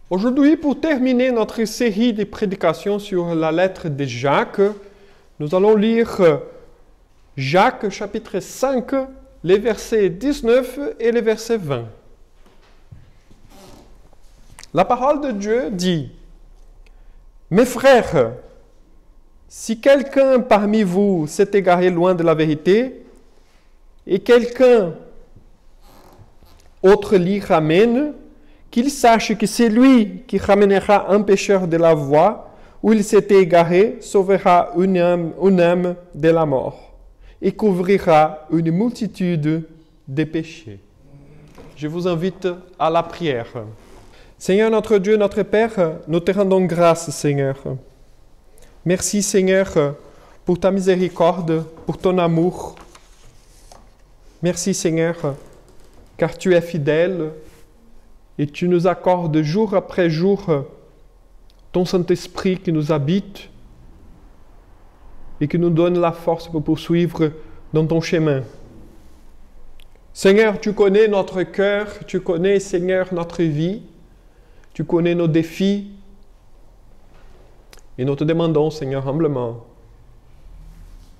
Aujourd'hui, pour terminer notre série de prédications sur la lettre de Jacques, nous allons lire Jacques chapitre 5, les versets 19 et les versets 20. La parole de Dieu dit: « Mes frères, si quelqu'un parmi vous s'est égaré loin de la vérité, et quelqu'un autre l'y ramène, qu'il sache que c'est lui qui ramènera un pécheur de la voie où il s'était égaré, sauvera une âme de la mort et couvrira une multitude de péchés. » Je vous invite à la prière. Seigneur notre Dieu, notre Père, nous te rendons grâce, Seigneur. Merci, Seigneur, pour ta miséricorde, pour ton amour. Merci, Seigneur, car tu es fidèle et tu nous accordes jour après jour ton Saint-Esprit qui nous habite et qui nous donne la force pour poursuivre dans ton chemin. Seigneur, tu connais notre cœur, tu connais, Seigneur, notre vie, tu connais nos défis et nous te demandons, Seigneur, humblement,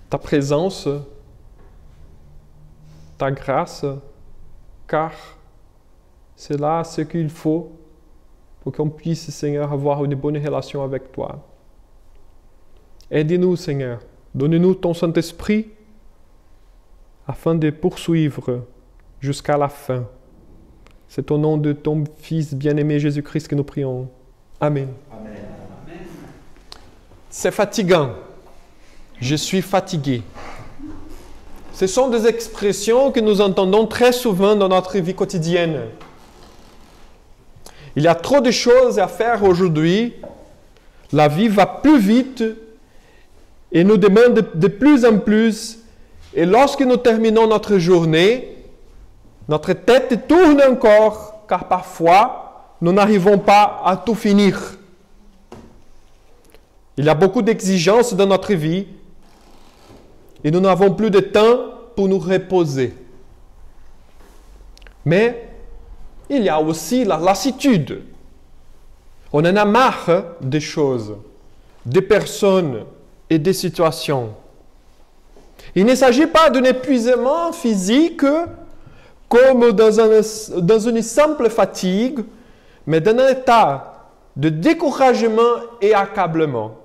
ta présence, ta grâce, car c'est là ce qu'il faut pour qu'on puisse, Seigneur, avoir une bonne relation avec toi. Aide-nous, Seigneur. Donne-nous ton Saint-Esprit afin de poursuivre jusqu'à la fin. C'est au nom de ton Fils bien-aimé Jésus-Christ que nous prions. Amen. Amen. C'est fatigant. Je suis fatigué. Ce sont des expressions que nous entendons très souvent dans notre vie quotidienne. Il y a trop de choses à faire aujourd'hui. La vie va plus vite et nous demande de plus en plus. Et lorsque nous terminons notre journée, notre tête tourne encore, car parfois, nous n'arrivons pas à tout finir. Il y a beaucoup d'exigences dans notre vie et nous n'avons plus de temps pour nous reposer. Mais il y a aussi la lassitude. On en a marre des choses, des personnes et des situations. Il ne s'agit pas d'un épuisement physique comme dans une simple fatigue, mais d'un état de découragement et accablement.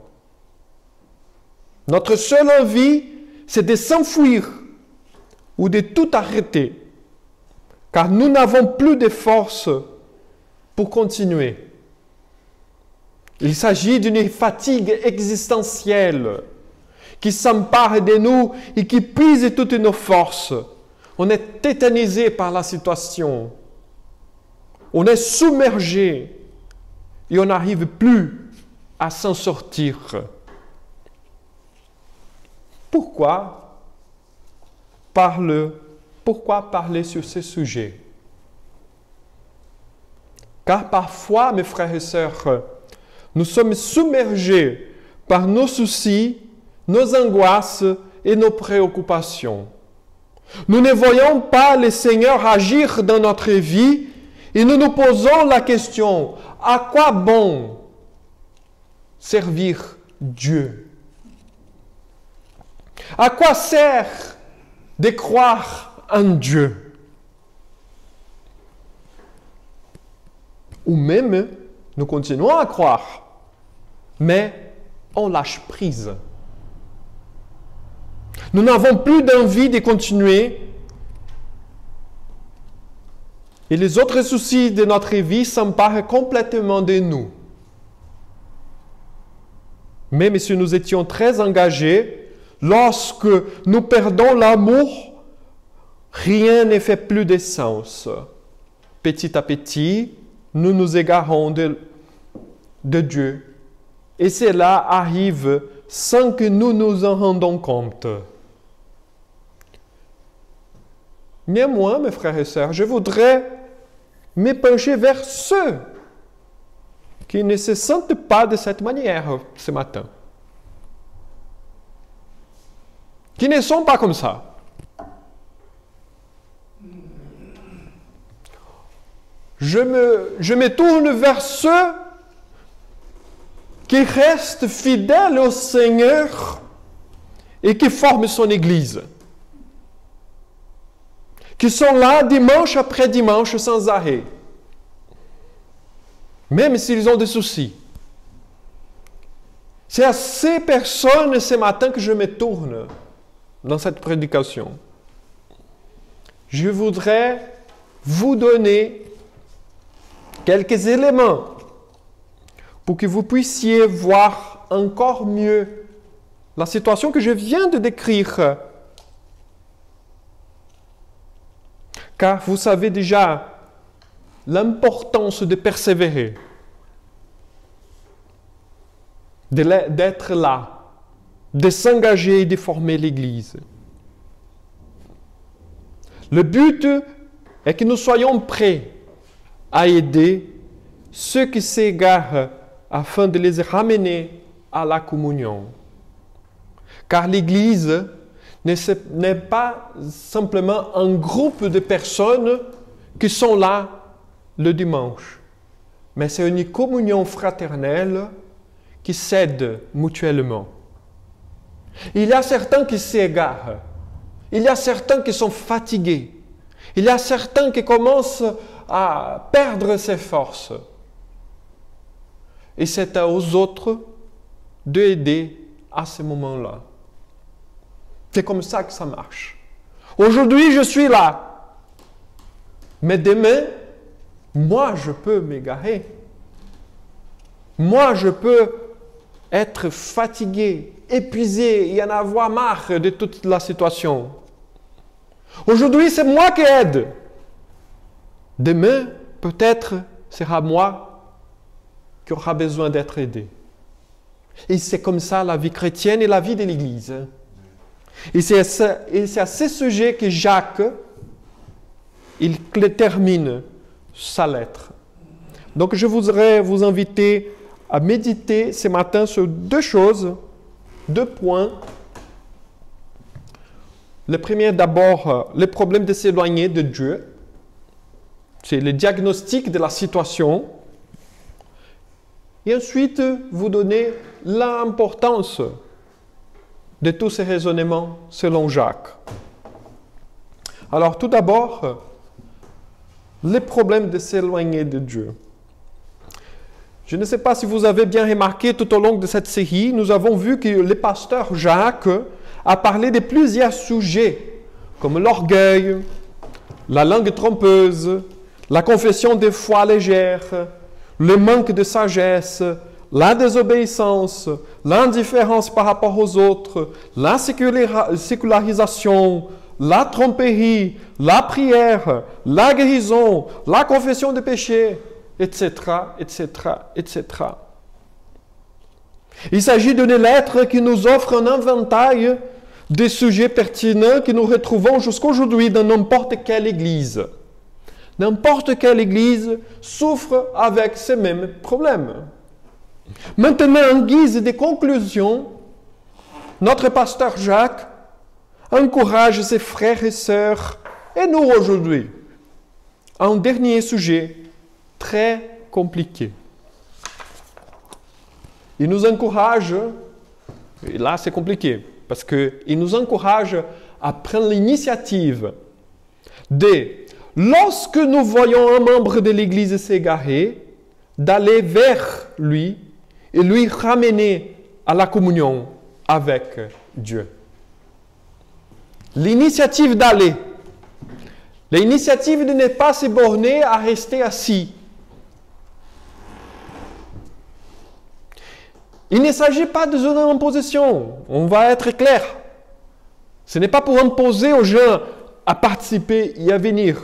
Notre seule envie, c'est de s'enfuir ou de tout arrêter, car nous n'avons plus de force pour continuer. Il s'agit d'une fatigue existentielle qui s'empare de nous et qui puise toutes nos forces. On est tétanisé par la situation. On est submergé et on n'arrive plus à s'en sortir. Pourquoi parler sur ce sujet? Car parfois, mes frères et sœurs, nous sommes submergés par nos soucis, nos angoisses et nos préoccupations. Nous ne voyons pas le Seigneur agir dans notre vie et nous nous posons la question: à quoi bon servir Dieu? À quoi sert de croire en Dieu? Ou même, nous continuons à croire, mais on lâche prise. Nous n'avons plus d'envie de continuer et les autres soucis de notre vie s'emparent complètement de nous. Même si nous étions très engagés, lorsque nous perdons l'amour, rien ne fait plus de sens. Petit à petit, nous nous égarons de Dieu. Et cela arrive sans que nous nous en rendons compte. Néanmoins, mes frères et sœurs, je voudrais me pencher vers ceux qui ne se sentent pas de cette manière ce matin. Qui ne sont pas comme ça. je me tourne vers ceux qui restent fidèles au Seigneur et qui forment son Église. Qui sont là dimanche après dimanche sans arrêt. Même s'ils ont des soucis. C'est à ces personnes ce matin que je me tourne dans cette prédication. Je voudrais vous donner quelques éléments pour que vous puissiez voir encore mieux la situation que je viens de décrire. Car vous savez déjà l'importance de persévérer, d'être là, de s'engager et de former l'Église. Le but est que nous soyons prêts à aider ceux qui s'égarent afin de les ramener à la communion. Car l'Église n'est pas simplement un groupe de personnes qui sont là le dimanche, mais c'est une communion fraternelle qui s'aide mutuellement. Il y a certains qui s'égarent, il y a certains qui sont fatigués, il y a certains qui commencent à perdre ses forces. Et c'est aux autres d'aider à ce moment-là. C'est comme ça que ça marche. Aujourd'hui, je suis là. Mais demain, moi, je peux m'égarer. Moi, je peux être fatigué, épuisé et en avoir marre de toute la situation. Aujourd'hui, c'est moi qui aide. Demain, peut-être, sera moi qui aura besoin d'être aidé. Et c'est comme ça la vie chrétienne et la vie de l'Église. Et c'est à ce sujet que Jacques, il termine sa lettre. Donc je voudrais vous inviter à méditer ce matin sur deux choses, deux points. Le premier d'abord, le problème de s'éloigner de Dieu. C'est le diagnostic de la situation. Et ensuite, vous donner l'importance de tous ces raisonnements selon Jacques. Alors, tout d'abord, le problème de s'éloigner de Dieu. Je ne sais pas si vous avez bien remarqué tout au long de cette série, nous avons vu que le pasteur Jacques a parlé de plusieurs sujets, comme l'orgueil, la langue trompeuse, la confession de foi légère, le manque de sagesse, la désobéissance, l'indifférence par rapport aux autres, la sécularisation, la tromperie, la prière, la guérison, la confession de péché, etc., etc., etc. Il s'agit d'une lettre qui nous offre un inventaire des sujets pertinents que nous retrouvons jusqu'aujourd'hui dans n'importe quelle église. N'importe quelle église souffre avec ces mêmes problèmes. Maintenant, en guise de conclusion, notre pasteur Jacques encourage ses frères et sœurs, et nous aujourd'hui, à un dernier sujet très compliqué. Il nous encourage, et là c'est compliqué, parce qu'il nous encourage à prendre l'initiative de, lorsque nous voyons un membre de l'Église s'égarer, d'aller vers lui et lui ramener à la communion avec Dieu. L'initiative d'aller, l'initiative de ne pas se borner à rester assis. Il ne s'agit pas de zone d'imposition, on va être clair. Ce n'est pas pour imposer aux gens à participer et à venir,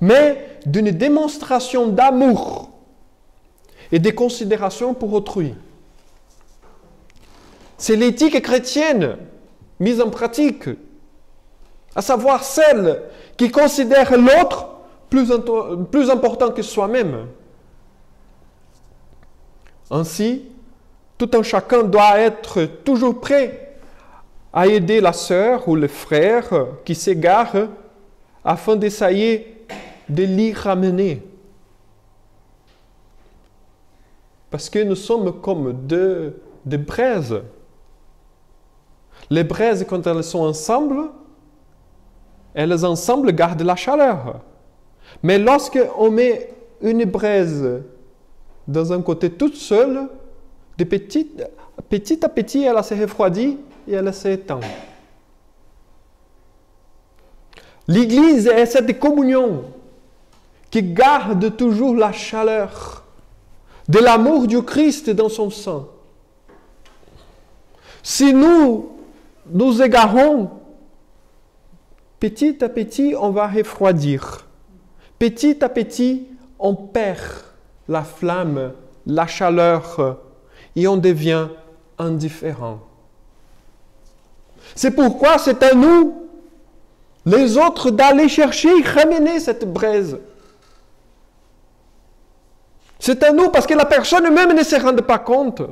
mais d'une démonstration d'amour et de considération pour autrui. C'est l'éthique chrétienne mise en pratique, à savoir celle qui considère l'autre plus important que soi-même. Ainsi, tout un chacun doit être toujours prêt à aider la sœur ou le frère qui s'égare afin d'essayer de l'y ramener. Parce que nous sommes comme deux braises. Les braises, quand elles sont ensemble, elles ensemble gardent la chaleur. Mais lorsque on met une braise dans un côté toute seule, petit à petit, elle se refroidit et elle s'éteint. L'Église est cette communion qui garde toujours la chaleur de l'amour du Christ dans son sang. Si nous nous égarons, petit à petit, on va refroidir. Petit à petit, on perd la flamme, la chaleur, et on devient indifférent. C'est pourquoi c'est à nous, les autres, d'aller chercher et ramener cette braise. C'est à nous, parce que la personne même ne se rend pas compte.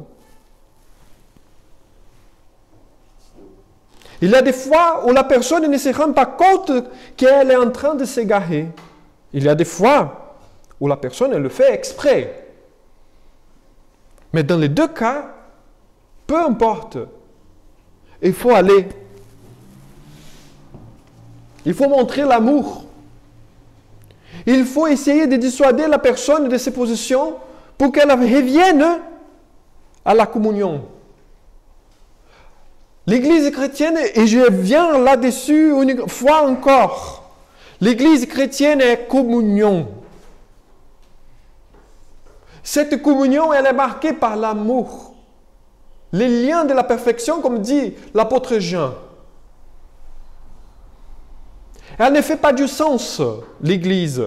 Il y a des fois où la personne ne se rend pas compte qu'elle est en train de s'égarer. Il y a des fois où la personne elle le fait exprès. Mais dans les deux cas, peu importe, il faut aller. Il faut montrer l'amour. Il faut essayer de dissuader la personne de ses positions pour qu'elle revienne à la communion. L'Église chrétienne, et je viens là-dessus une fois encore, l'Église chrétienne est communion. Cette communion, elle est marquée par l'amour. Les liens de la perfection, comme dit l'apôtre Jean. Elle ne fait pas du sens, l'Église,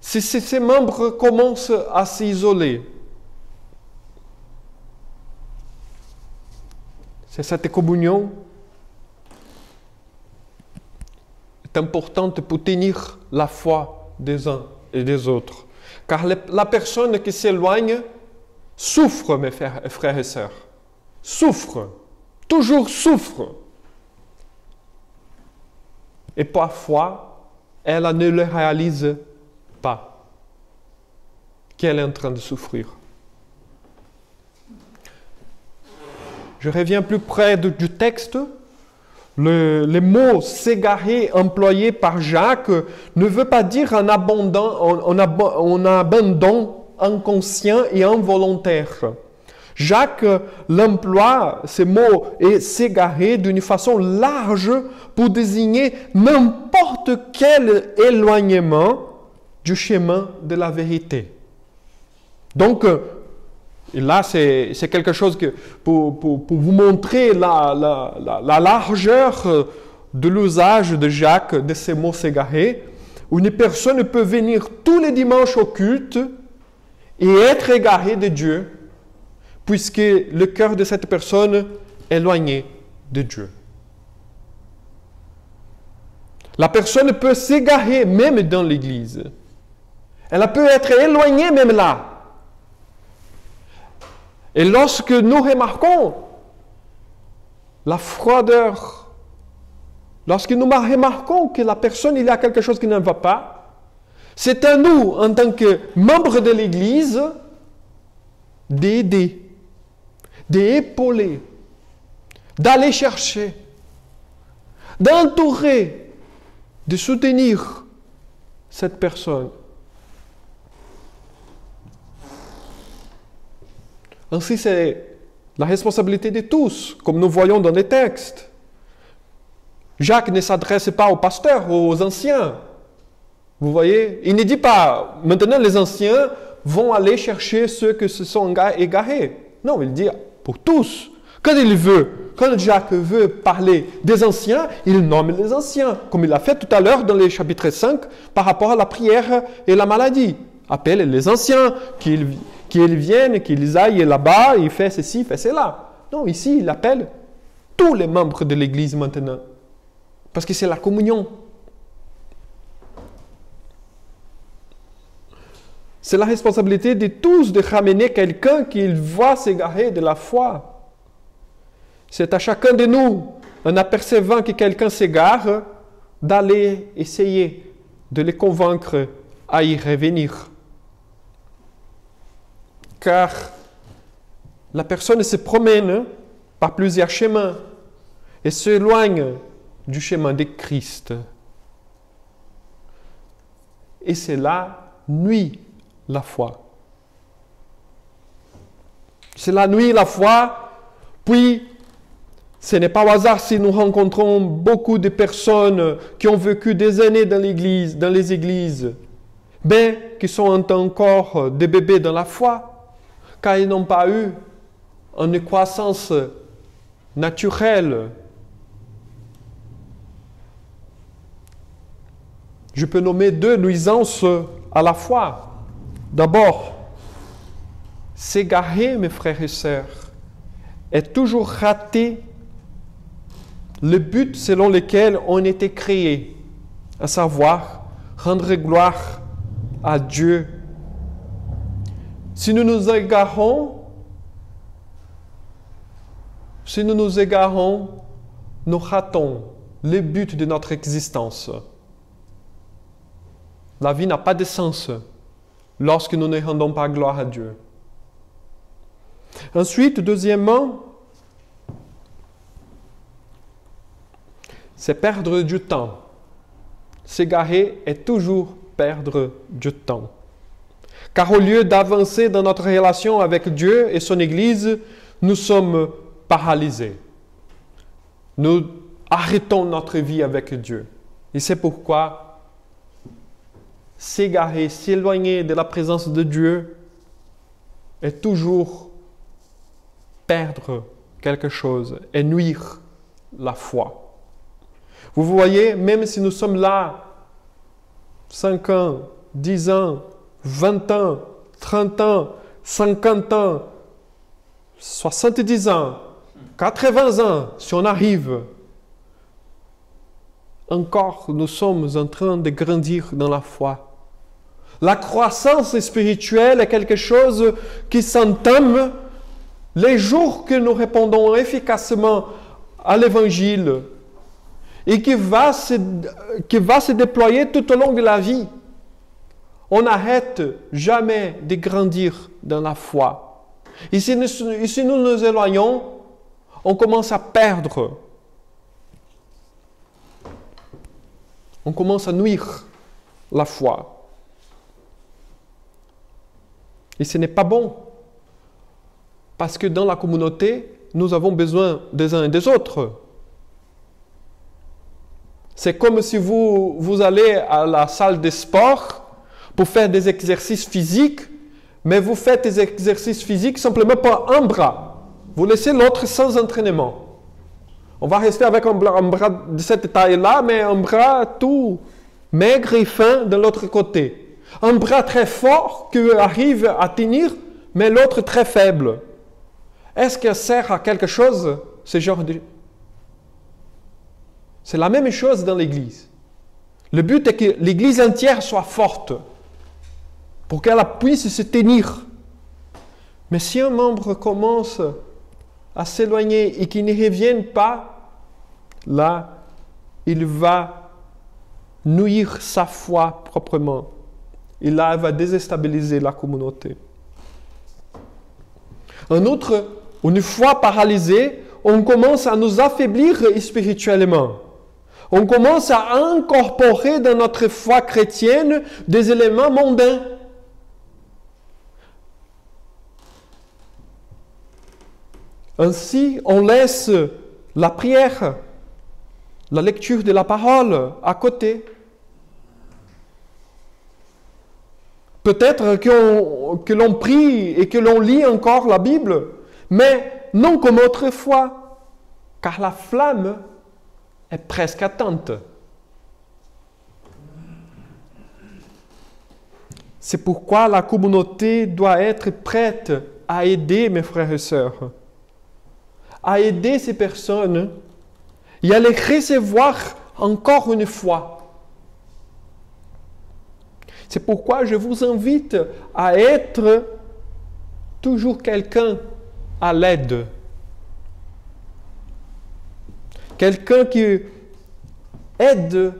si ses membres commencent à s'isoler. C'est cette communion est importante pour tenir la foi des uns et des autres. Car la personne qui s'éloigne souffre, mes frères et sœurs. Souffre. Toujours souffre. Et parfois, elle ne le réalise pas qu'elle est en train de souffrir. Je reviens plus près du texte. Le mot « s'égarer » employé par Jacques ne veut pas dire un abandon inconscient et involontaire. Jacques l'emploie, ce mot « s'égarer » d'une façon large pour désigner n'importe quel éloignement du chemin de la vérité. Donc, et là, c'est quelque chose que, pour vous montrer la largeur de l'usage de Jacques de ces mots s'égarer, où une personne peut venir tous les dimanches au culte et être égarée de Dieu, puisque le cœur de cette personne est éloigné de Dieu. La personne peut s'égarer même dans l'Église. Elle peut être éloignée même là. Et lorsque nous remarquons la froideur, lorsque nous remarquons que la personne, il y a quelque chose qui ne va pas, c'est à nous, en tant que membres de l'Église, d'aider, d'épauler, d'aller chercher, d'entourer, de soutenir cette personne. Ainsi, c'est la responsabilité de tous, comme nous voyons dans les textes. Jacques ne s'adresse pas aux pasteurs, aux anciens. Vous voyez, il ne dit pas, maintenant les anciens vont aller chercher ceux qui se sont égarés. Non, il dit pour tous. Quand Jacques veut parler des anciens, il nomme les anciens, comme il a fait tout à l'heure dans le chapitre 5, par rapport à la prière et la maladie. Appelle les anciens, qu'ils viennent, qu'ils aillent là-bas, il fait ceci, il fait cela. Non, ici, il appelle tous les membres de l'Église maintenant. Parce que c'est la communion. C'est la responsabilité de tous de ramener quelqu'un qui va s'égarer de la foi. C'est à chacun de nous, en apercevant que quelqu'un s'égare, d'aller essayer de les convaincre à y revenir. Car la personne se promène par plusieurs chemins et s'éloigne du chemin de Christ. Et cela nuit la foi. Cela nuit la foi, puis ce n'est pas au hasard si nous rencontrons beaucoup de personnes qui ont vécu des années dans les églises, mais qui sont encore des bébés dans la foi, car ils n'ont pas eu une croissance naturelle. Je peux nommer 2 nuisances à la foi. D'abord, s'égarer, mes frères et sœurs, est toujours rater le but selon lequel on était créé, à savoir rendre gloire à Dieu. Si nous nous égarons, nous ratons le but de notre existence. La vie n'a pas de sens lorsque nous ne rendons pas gloire à Dieu. Ensuite, deuxièmement, c'est perdre du temps. S'égarer est toujours perdre du temps. Car au lieu d'avancer dans notre relation avec Dieu et son Église, nous sommes paralysés. Nous arrêtons notre vie avec Dieu. Et c'est pourquoi s'égarer, s'éloigner de la présence de Dieu est toujours perdre quelque chose et nuire la foi. Vous voyez, même si nous sommes là 5 ans, 10 ans, 20 ans, 30 ans, 50 ans, 70 ans, 80 ans, si on arrive, encore nous sommes en train de grandir dans la foi. La croissance spirituelle est quelque chose qui s'entame les jours que nous répondons efficacement à l'Évangile et qui va se déployer tout au long de la vie. On n'arrête jamais de grandir dans la foi. Et si nous nous éloignons, on commence à perdre. On commence à nuire la foi. Et ce n'est pas bon. Parce que dans la communauté, nous avons besoin des uns et des autres. C'est comme si vous allez à la salle de sport pour faire des exercices physiques, mais vous faites des exercices physiques simplement pour un bras. Vous laissez l'autre sans entraînement. On va rester avec un bras de cette taille-là, mais un bras tout maigre et fin de l'autre côté. Un bras très fort qui arrive à tenir, mais l'autre très faible. Est-ce que ça sert à quelque chose, ce genre de... C'est la même chose dans l'Église. Le but est que l'Église entière soit forte, pour qu'elle puisse se tenir. Mais si un membre commence à s'éloigner et qu'il ne revienne pas, là, il va nuire sa foi proprement. Et là, il va déstabiliser la communauté. En outre, une fois paralysé, on commence à nous affaiblir spirituellement. On commence à incorporer dans notre foi chrétienne des éléments mondains. Ainsi, on laisse la prière, la lecture de la parole à côté. Peut-être que l'on prie et que l'on lit encore la Bible, mais non comme autrefois, car la flamme est presque atteinte. C'est pourquoi la communauté doit être prête à aider mes frères et sœurs, à aider ces personnes et à les recevoir encore une fois. C'est pourquoi je vous invite à être toujours quelqu'un à l'aide. Quelqu'un qui aide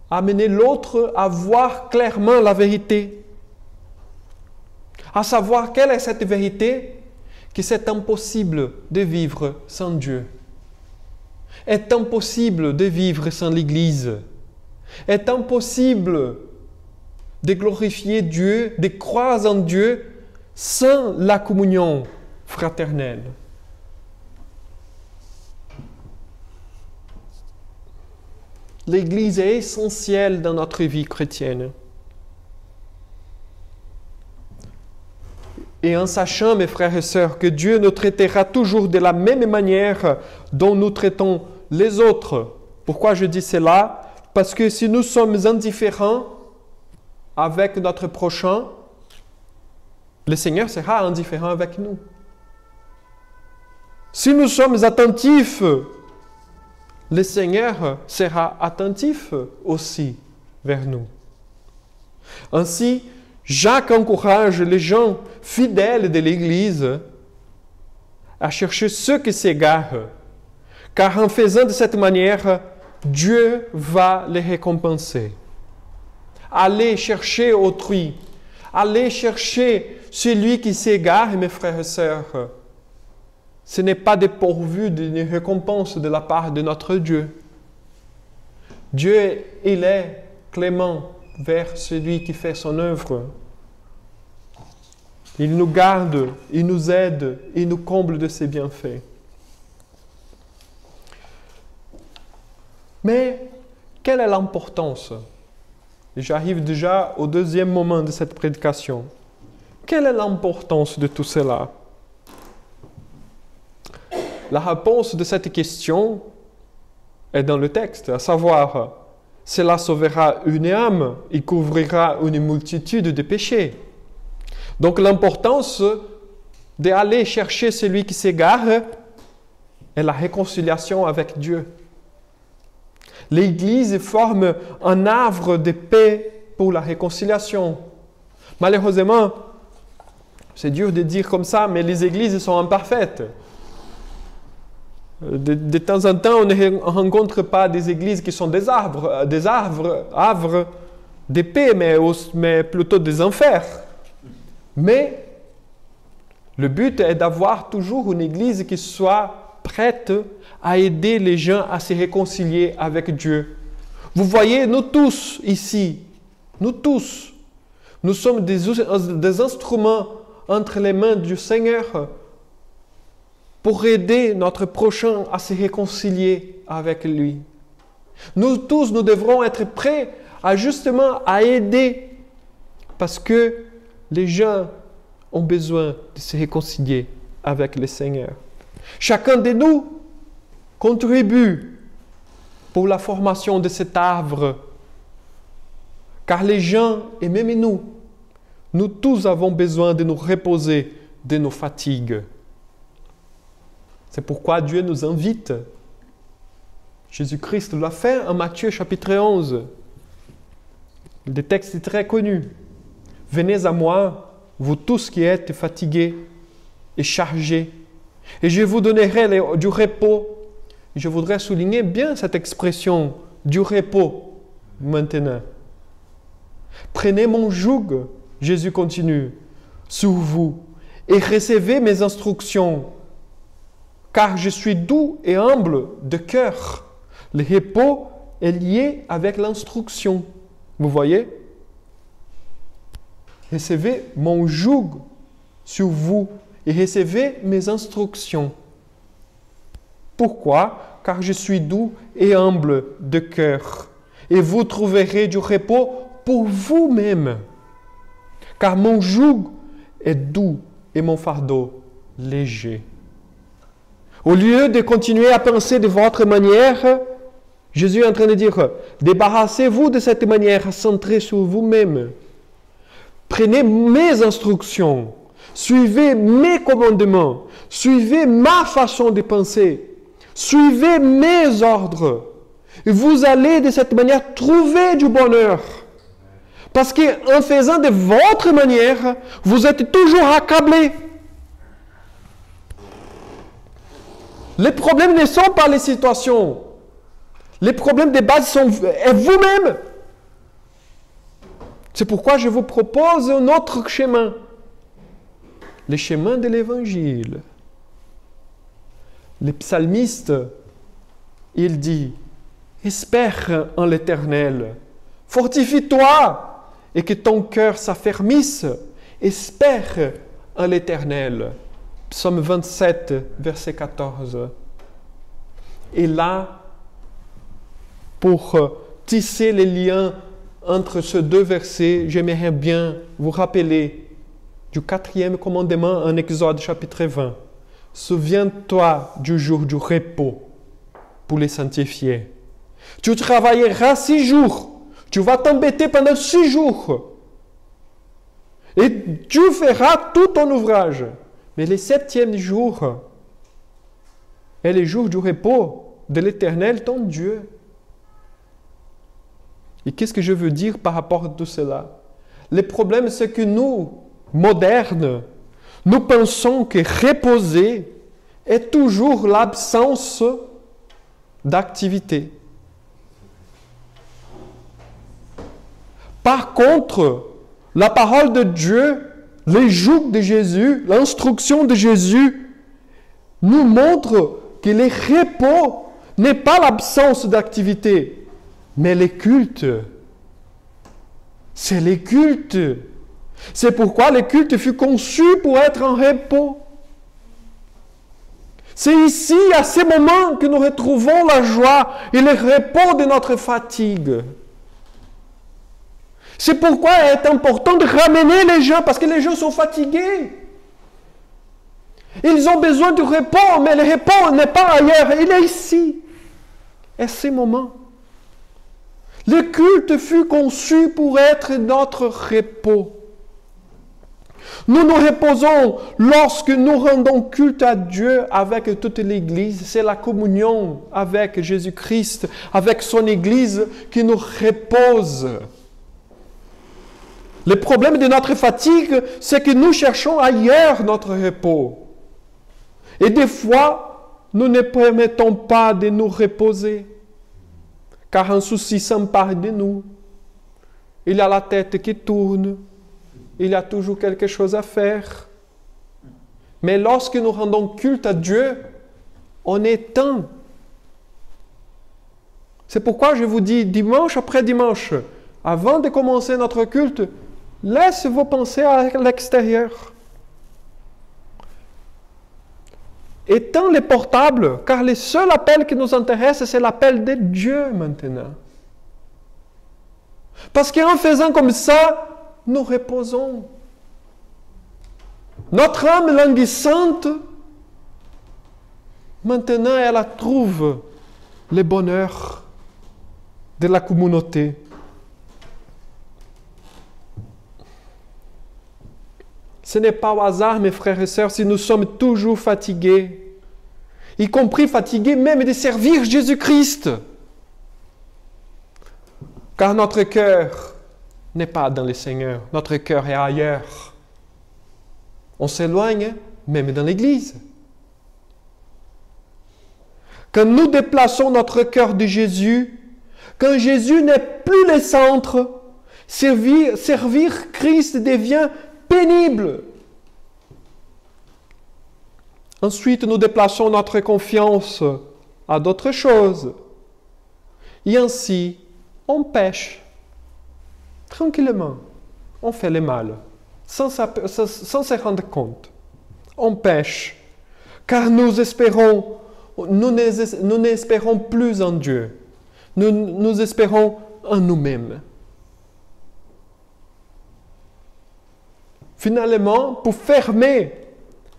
amener l'autre à voir clairement la vérité. À savoir quelle est cette vérité, que c'est impossible de vivre sans Dieu. Est impossible de vivre sans l'Église. Est impossible de glorifier Dieu, de croire en Dieu sans la communion fraternelle. L'Église est essentielle dans notre vie chrétienne. Et en sachant, mes frères et sœurs, que Dieu nous traitera toujours de la même manière dont nous traitons les autres. Pourquoi je dis cela? Parce que si nous sommes indifférents avec notre prochain, le Seigneur sera indifférent avec nous. Si nous sommes attentifs, le Seigneur sera attentif aussi vers nous. Ainsi, Jacques encourage les gens fidèles de l'Église à chercher ceux qui s'égarent, car en faisant de cette manière, Dieu va les récompenser. Allez chercher autrui, allez chercher celui qui s'égare, mes frères et sœurs. Ce n'est pas dépourvu d'une récompense de la part de notre Dieu. Dieu, il est clément vers celui qui fait son œuvre. Il nous garde, il nous aide, il nous comble de ses bienfaits. Mais, quelle est l'importance? J'arrive déjà au deuxième moment de cette prédication. Quelle est l'importance de tout cela? La réponse de cette question est dans le texte, à savoir, cela sauvera une âme et couvrira une multitude de péchés. Donc l'importance d'aller chercher celui qui s'égare est la réconciliation avec Dieu. L'Église forme un arbre de paix pour la réconciliation. Malheureusement, c'est dur de dire comme ça, mais les églises sont imparfaites. De temps en temps, on ne rencontre pas des églises qui sont des arbres de paix, mais plutôt des enfers. Mais le but est d'avoir toujours une église qui soit prête à aider les gens à se réconcilier avec Dieu. Vous voyez, nous tous ici, nous sommes des instruments entre les mains du Seigneur pour aider notre prochain à se réconcilier avec lui. Nous tous, nous devrons être prêts à justement à aider parce que les gens ont besoin de se réconcilier avec le Seigneur. Chacun de nous contribue pour la formation de cet arbre, car les gens, et même nous tous avons besoin de nous reposer de nos fatigues. C'est pourquoi Dieu nous invite. Jésus-Christ l'a fait en Matthieu chapitre 11. Le texte est très connu. Venez à moi, vous tous qui êtes fatigués et chargés, et je vous donnerai du repos. Je voudrais souligner bien cette expression du repos maintenant. Prenez mon joug, Jésus continue, sur vous et recevez mes instructions, car je suis doux et humble de cœur. Le repos est lié avec l'instruction. Vous voyez? Recevez mon joug sur vous et recevez mes instructions. Pourquoi? Car je suis doux et humble de cœur. Et vous trouverez du repos pour vous-même. Car mon joug est doux et mon fardeau léger. Au lieu de continuer à penser de votre manière, Jésus est en train de dire, débarrassez-vous de cette manière centrée sur vous-même. Prenez mes instructions, suivez mes commandements, suivez ma façon de penser, suivez mes ordres. Et vous allez de cette manière trouver du bonheur. Parce qu'en faisant de votre manière, vous êtes toujours accablé. Les problèmes ne sont pas les situations. Les problèmes de base sont vous-même. C'est pourquoi je vous propose un autre chemin. Le chemin de l'Évangile. Le psalmiste, il dit, espère en l'Éternel, fortifie-toi et que ton cœur s'affermisse, espère en l'Éternel. Psaume 27, verset 14. Et là, pour tisser les liens entre ces deux versets, j'aimerais bien vous rappeler du 4e commandement en Exode chapitre 20. Souviens-toi du jour du repos pour les sanctifier. Tu travailleras 6 jours. Tu vas t'embêter pendant 6 jours. Et tu feras tout ton ouvrage. Mais le 7e jour est le jour du repos de l'Éternel, ton Dieu. Et qu'est-ce que je veux dire par rapport à tout cela? Le problème, c'est que nous, modernes, nous pensons que reposer est toujours l'absence d'activité. Par contre, la parole de Dieu, les jours de Jésus, l'instruction de Jésus, nous montre que le repos n'est pas l'absence d'activité, mais le culte. C'est le culte. C'est pourquoi le culte fut conçu pour être en repos. C'est ici, à ces moments, que nous retrouvons la joie et le repos de notre fatigue. C'est pourquoi il est important de ramener les gens, parce que les gens sont fatigués. Ils ont besoin du repos, mais le repos n'est pas ailleurs, il est ici. À ces moments. Le culte fut conçu pour être notre repos. Nous nous reposons lorsque nous rendons culte à Dieu avec toute l'Église. C'est la communion avec Jésus-Christ, avec son Église qui nous repose. Le problème de notre fatigue, c'est que nous cherchons ailleurs notre repos. Et des fois, nous ne permettons pas de nous reposer, car un souci s'empare de nous. Il y a la tête qui tourne. Il y a toujours quelque chose à faire. Mais lorsque nous rendons culte à Dieu, on éteint. C'est pourquoi je vous dis, dimanche après dimanche, avant de commencer notre culte, laissez vos pensées à l'extérieur. Éteins les portables, car le seul appel qui nous intéresse, c'est l'appel de Dieu maintenant. Parce qu'en faisant comme ça, nous reposons. Notre âme languissante, maintenant, elle trouve le bonheur de la communauté. Ce n'est pas au hasard, mes frères et sœurs, si nous sommes toujours fatigués, y compris fatigués même de servir Jésus-Christ. Car notre cœur n'est pas dans le Seigneur, notre cœur est ailleurs. On s'éloigne même dans l'Église. Quand nous déplaçons notre cœur de Jésus, quand Jésus n'est plus le centre, servir Christ devient pénible. Ensuite, nous déplaçons notre confiance à d'autres choses. Et ainsi, on pêche. Tranquillement, on fait le mal, sans se rendre compte. On pêche, car nous n'espérons plus en Dieu. Nous espérons en nous-mêmes. Finalement, pour fermer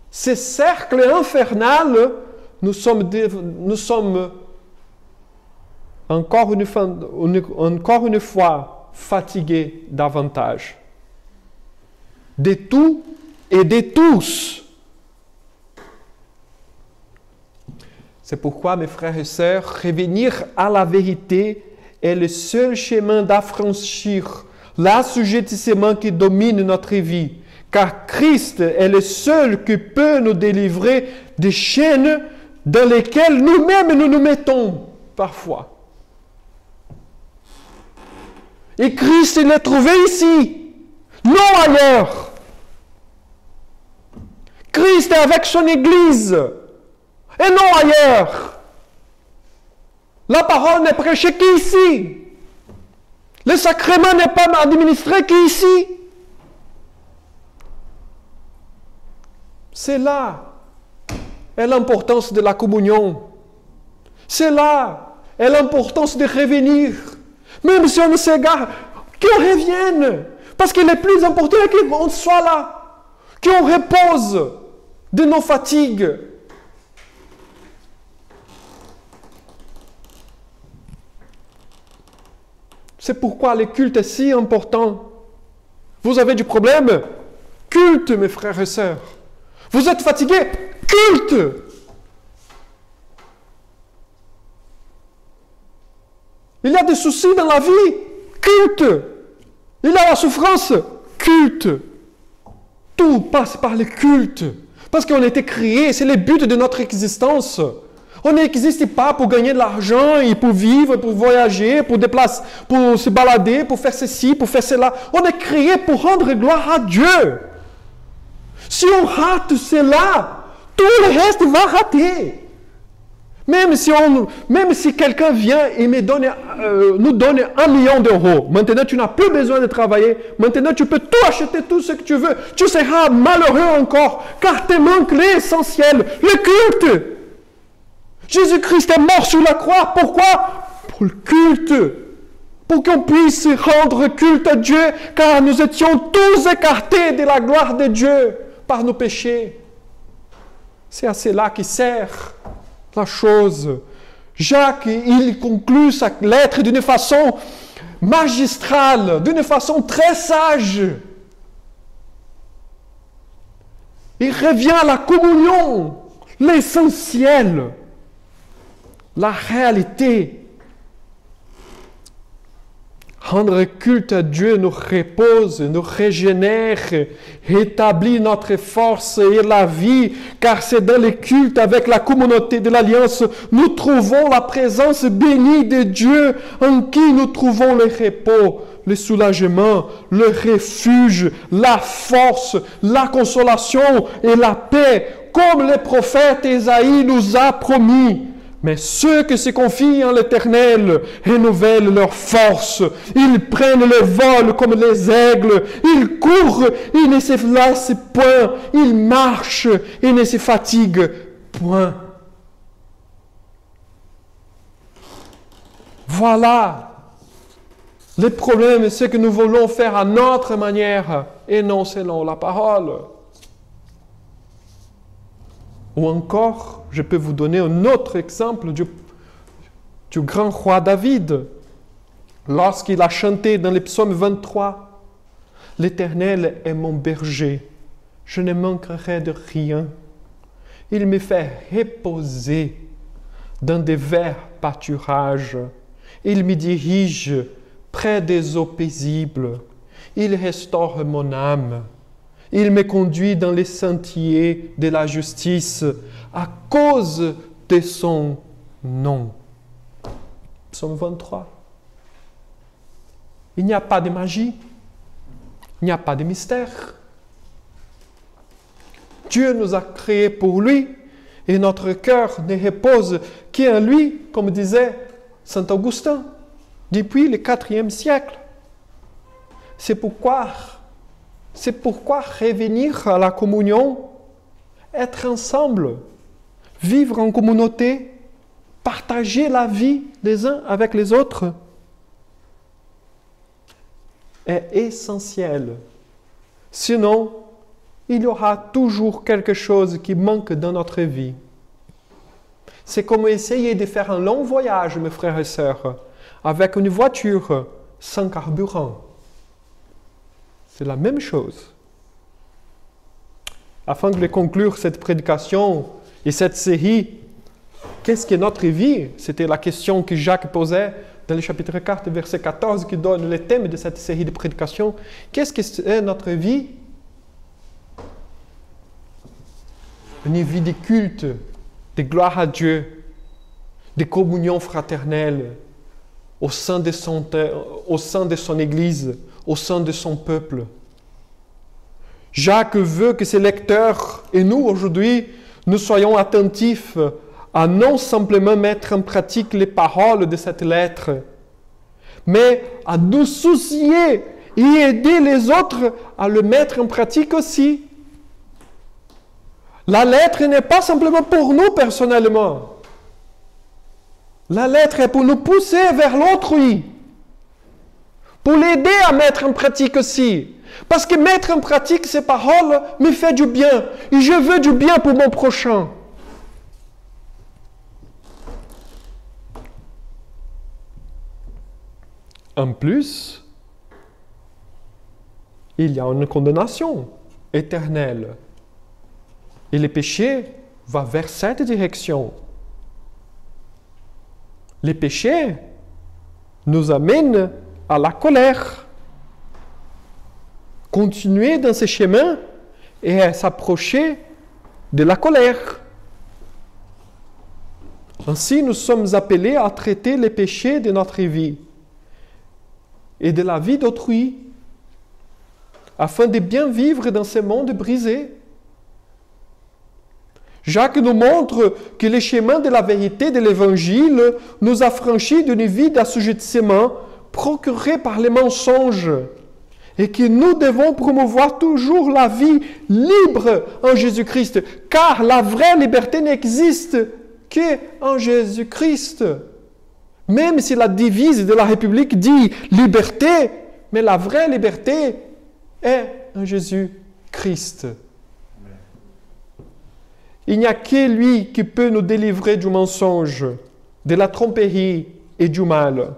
ce cercle infernal, nous sommes encore une fois fatigués davantage. De tout et de tous. C'est pourquoi, mes frères et sœurs, revenir à la vérité est le seul chemin d'affranchir l'assujettissement qui domine notre vie. Car Christ est le seul qui peut nous délivrer des chaînes dans lesquelles nous-mêmes nous mettons parfois. Et Christ, il est trouvé ici, non ailleurs. Christ est avec son Église, et non ailleurs. La parole n'est prêchée qu'ici. Le sacrement n'est pas administré qu'ici. C'est là est l'importance de la communion. C'est là est l'importance de revenir. Même si on s'égare, qu'on revienne. Parce qu'il est plus important qu'on soit là. Qu'on repose de nos fatigues. C'est pourquoi le culte est si important. Vous avez du problème? Culte, mes frères et sœurs. Vous êtes fatigués? Culte! Il y a des soucis dans la vie? Culte! Il y a la souffrance? Culte! Tout passe par le culte. Parce qu'on a été créés, c'est le but de notre existence. On n'existe pas pour gagner de l'argent et pour vivre, pour voyager, pour déplacer, pour se balader, pour faire ceci, pour faire cela. On est créé pour rendre gloire à Dieu. Si on rate cela, tout le reste va rater. Même si quelqu'un vient et nous donne 1 million d'euros, maintenant tu n'as plus besoin de travailler, maintenant tu peux tout acheter, tout ce que tu veux, tu seras malheureux encore, car te manque l'essentiel, le culte. Jésus-Christ est mort sur la croix, pourquoi? Pour le culte. Pour qu'on puisse rendre culte à Dieu, car nous étions tous écartés de la gloire de Dieu par nos péchés. C'est à cela qui sert la chose. Jacques, il conclut sa lettre d'une façon magistrale, d'une façon très sage. Il revient à la communion, l'essentiel, la réalité. Rendre culte à Dieu nous repose, nous régénère, rétablit notre force et la vie, car c'est dans le culte avec la communauté de l'Alliance, nous trouvons la présence bénie de Dieu, en qui nous trouvons le repos, le soulagement, le refuge, la force, la consolation et la paix, comme le prophète Ésaïe nous a promis. Mais ceux qui se confient en l'Éternel renouvellent leur force. Ils prennent le vol comme les aigles. Ils courent, ils ne se lassent point. Ils marchent et ne se fatiguent point. Voilà. Le problème, c'est que nous voulons faire à notre manière et non selon la parole. Ou encore, je peux vous donner un autre exemple du grand roi David. Lorsqu'il a chanté dans le psaume 23, « L'Éternel est mon berger, je ne manquerai de rien. Il me fait reposer dans des verts pâturages. Il me dirige près des eaux paisibles. Il restaure mon âme. Il me conduit dans les sentiers de la justice à cause de son nom. » Psaume 23. Il n'y a pas de magie. Il n'y a pas de mystère. Dieu nous a créés pour lui et notre cœur ne repose qu'en lui, comme disait Saint Augustin, depuis le IVe siècle. C'est pourquoi revenir à la communion, être ensemble, vivre en communauté, partager la vie les uns avec les autres est essentiel. Sinon, il y aura toujours quelque chose qui manque dans notre vie. C'est comme essayer de faire un long voyage, mes frères et sœurs, avec une voiture sans carburant. C'est la même chose. Afin de conclure cette prédication et cette série, qu'est-ce que notre vie? C'était la question que Jacques posait dans le chapitre 4, verset 14, qui donne le thème de cette série de prédications. Qu'est-ce que c'est notre vie? Une vie de culte, de gloire à Dieu, de communion fraternelle, au sein de son Église, au sein de son peuple. Jacques veut que ses lecteurs et nous aujourd'hui, nous soyons attentifs à non simplement mettre en pratique les paroles de cette lettre, mais à nous soucier et aider les autres à le mettre en pratique aussi. La lettre n'est pas simplement pour nous personnellement. La lettre est pour nous pousser vers l'autrui, pour l'aider à mettre en pratique aussi. Parce que mettre en pratique ces paroles me fait du bien. Et je veux du bien pour mon prochain. En plus, il y a une condamnation éternelle. Et le péché va vers cette direction. Le péché nous amène à la colère. Continuer dans ce chemin et à s'approcher de la colère. Ainsi, nous sommes appelés à traiter les péchés de notre vie et de la vie d'autrui, afin de bien vivre dans ce monde brisé. Jacques nous montre que le chemin de la vérité de l'Évangile nous affranchit d'une vie d'assujettissement procurée par les mensonges, et que nous devons promouvoir toujours la vie libre en Jésus-Christ, car la vraie liberté n'existe qu'en Jésus-Christ. Même si la devise de la République dit liberté, mais la vraie liberté est en Jésus-Christ. Il n'y a que lui qui peut nous délivrer du mensonge, de la tromperie et du mal.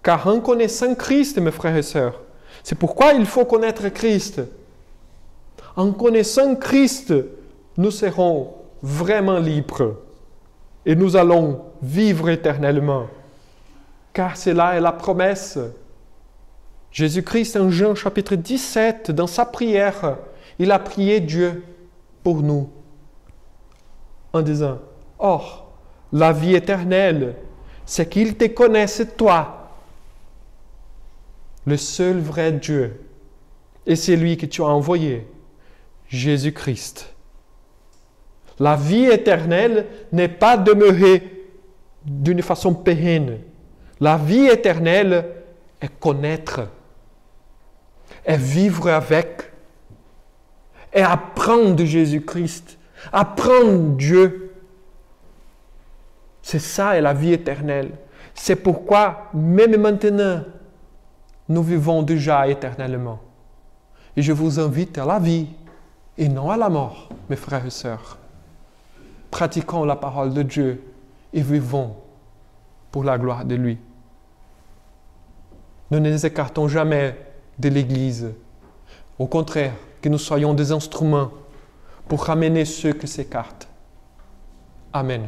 Car en connaissant Christ, mes frères et sœurs, c'est pourquoi il faut connaître Christ. En connaissant Christ, nous serons vraiment libres et nous allons vivre éternellement. Car cela est la promesse. Jésus-Christ, en Jean chapitre 17, dans sa prière, il a prié Dieu pour nous en disant, « Or, la vie éternelle, c'est qu'il te connaisse toi, le seul vrai Dieu, et c'est lui que tu as envoyé, Jésus-Christ. » La vie éternelle n'est pas demeurée d'une façon pérenne. La vie éternelle est connaître, est vivre avec, est apprendre de Jésus-Christ, apprendre Dieu. C'est ça et la vie éternelle. C'est pourquoi, même maintenant, nous vivons déjà éternellement. Et je vous invite à la vie et non à la mort, mes frères et sœurs. Pratiquons la parole de Dieu et vivons pour la gloire de lui. Ne nous écartons jamais de l'Église. Au contraire, que nous soyons des instruments pour ramener ceux qui s'écartent. Amen.